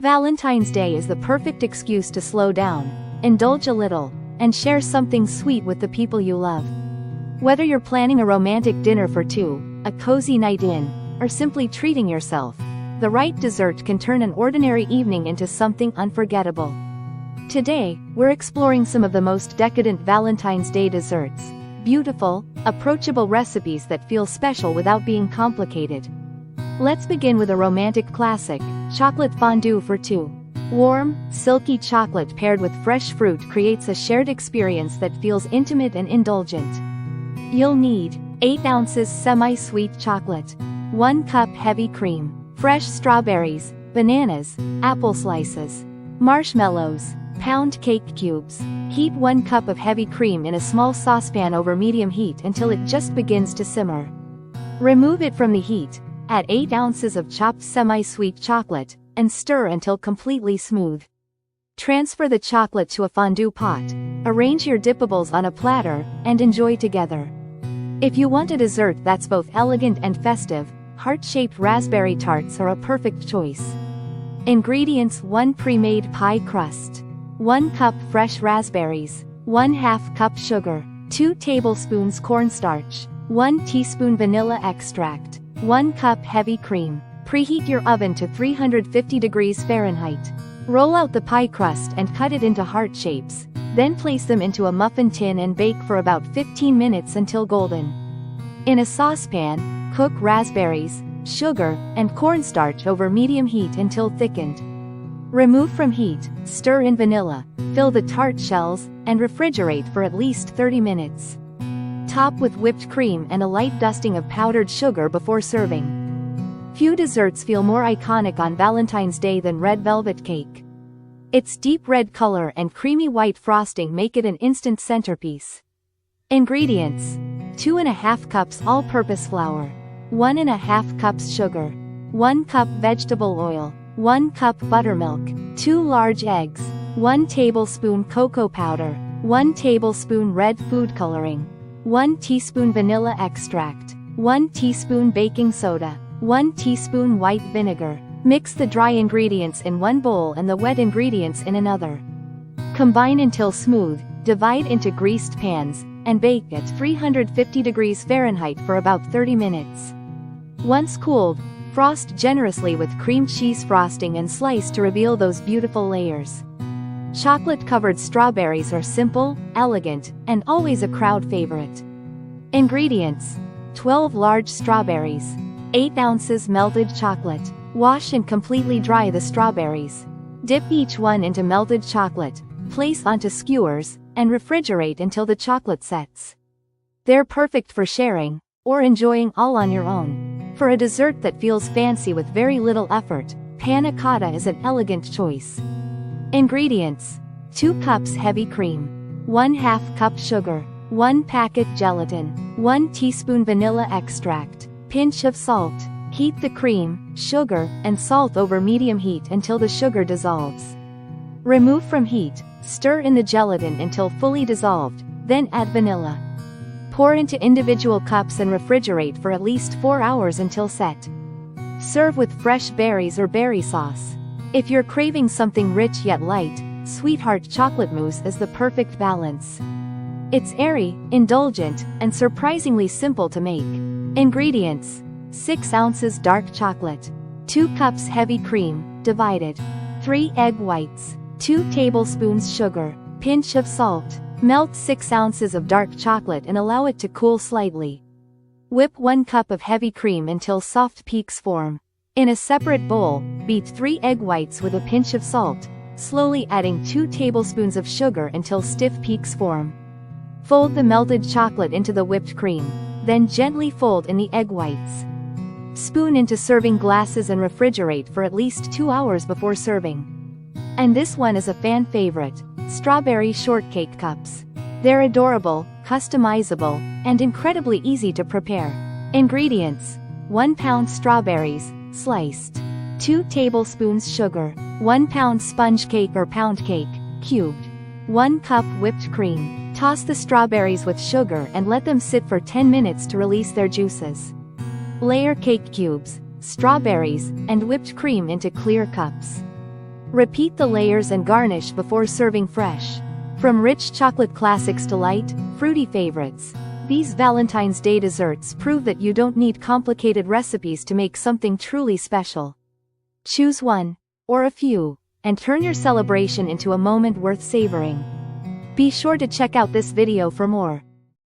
Valentine's Day is the perfect excuse to slow down, indulge a little, and share something sweet with the people you love. Whether you're planning a romantic dinner for two, a cozy night in, or simply treating yourself, the right dessert can turn an ordinary evening into something unforgettable. Today, we're exploring some of the most decadent Valentine's Day desserts, beautiful, approachable recipes that feel special without being complicated. Let's begin with a romantic classic, chocolate fondue for two. Warm, silky chocolate paired with fresh fruit creates a shared experience that feels intimate and indulgent. You'll need 8 ounces semi-sweet chocolate, 1 cup heavy cream, fresh strawberries, bananas, apple slices, marshmallows, pound cake cubes. Heat 1 cup of heavy cream in a small saucepan over medium heat until it just begins to simmer. Remove it from the heat, add 8 ounces of chopped semi-sweet chocolate, and stir until completely smooth. Transfer the chocolate to a fondue pot, arrange your dippables on a platter, and enjoy together. If you want a dessert that's both elegant and festive, heart-shaped raspberry tarts are a perfect choice. Ingredients: 1 pre-made pie crust, 1 cup fresh raspberries, 1/2 cup sugar, 2 tablespoons cornstarch, 1 teaspoon vanilla extract, 1 cup heavy cream. Preheat your oven to 350 degrees Fahrenheit. Roll out the pie crust and cut it into heart shapes, then place them into a muffin tin and bake for about 15 minutes until golden. In a saucepan, cook raspberries, sugar, and cornstarch over medium heat until thickened. Remove from heat, stir in vanilla, fill the tart shells, and refrigerate for at least 30 minutes. Top with whipped cream and a light dusting of powdered sugar before serving. Few desserts feel more iconic on Valentine's Day than red velvet cake. Its deep red color and creamy white frosting make it an instant centerpiece. Ingredients: 2½ cups all-purpose flour, 1½ cups sugar, 1 cup vegetable oil, 1 cup buttermilk, 2 large eggs, 1 tablespoon cocoa powder, 1 tablespoon red food coloring, 1 teaspoon vanilla extract, 1 teaspoon baking soda, 1 teaspoon white vinegar. Mix the dry ingredients in one bowl and the wet ingredients in another. Combine until smooth, divide into greased pans, and bake at 350 degrees Fahrenheit for about 30 minutes. Once cooled, frost generously with cream cheese frosting and slice to reveal those beautiful layers. Chocolate-covered strawberries are simple, elegant, and always a crowd favorite. Ingredients: 12 large strawberries, 8 ounces melted chocolate. Wash and completely dry the strawberries. Dip each one into melted chocolate, place onto skewers, and refrigerate until the chocolate sets. They're perfect for sharing, or enjoying all on your own. For a dessert that feels fancy with very little effort, panna cotta is an elegant choice. Ingredients: 2 cups heavy cream, 1/2 cup sugar, 1 packet gelatin, 1 teaspoon vanilla extract, pinch of salt. Heat the cream, sugar, and salt over medium heat until the sugar dissolves. Remove from heat, stir in the gelatin until fully dissolved, then add vanilla. Pour into individual cups and refrigerate for at least 4 hours until set. Serve with fresh berries or berry sauce. If you're craving something rich yet light, Sweetheart chocolate mousse is the perfect balance. It's airy, indulgent, and surprisingly simple to make. Ingredients: 6 ounces dark chocolate, 2 cups heavy cream, divided, 3 egg whites, 2 tablespoons sugar, pinch of salt. Melt 6 ounces of dark chocolate and allow it to cool slightly. Whip 1 cup of heavy cream until soft peaks form. In a separate bowl, beat 3 egg whites with a pinch of salt, slowly adding 2 tablespoons of sugar until stiff peaks form. Fold the melted chocolate into the whipped cream, then gently fold in the egg whites. Spoon into serving glasses and refrigerate for at least 2 hours before serving. And this one is a fan favorite: strawberry shortcake cups. They're adorable, customizable, and incredibly easy to prepare. Ingredients: 1 pound strawberries, sliced, 2 tablespoons sugar, 1 pound sponge cake or pound cake, cubed, 1 cup whipped cream. Toss the strawberries with sugar and let them sit for 10 minutes to release their juices. Layer cake cubes, strawberries, and whipped cream into clear cups. Repeat the layers and garnish before serving fresh. From rich chocolate classics to light, fruity favorites, these Valentine's Day desserts prove that you don't need complicated recipes to make something truly special. Choose one, or a few, and turn your celebration into a moment worth savoring. Be sure to check out this video for more.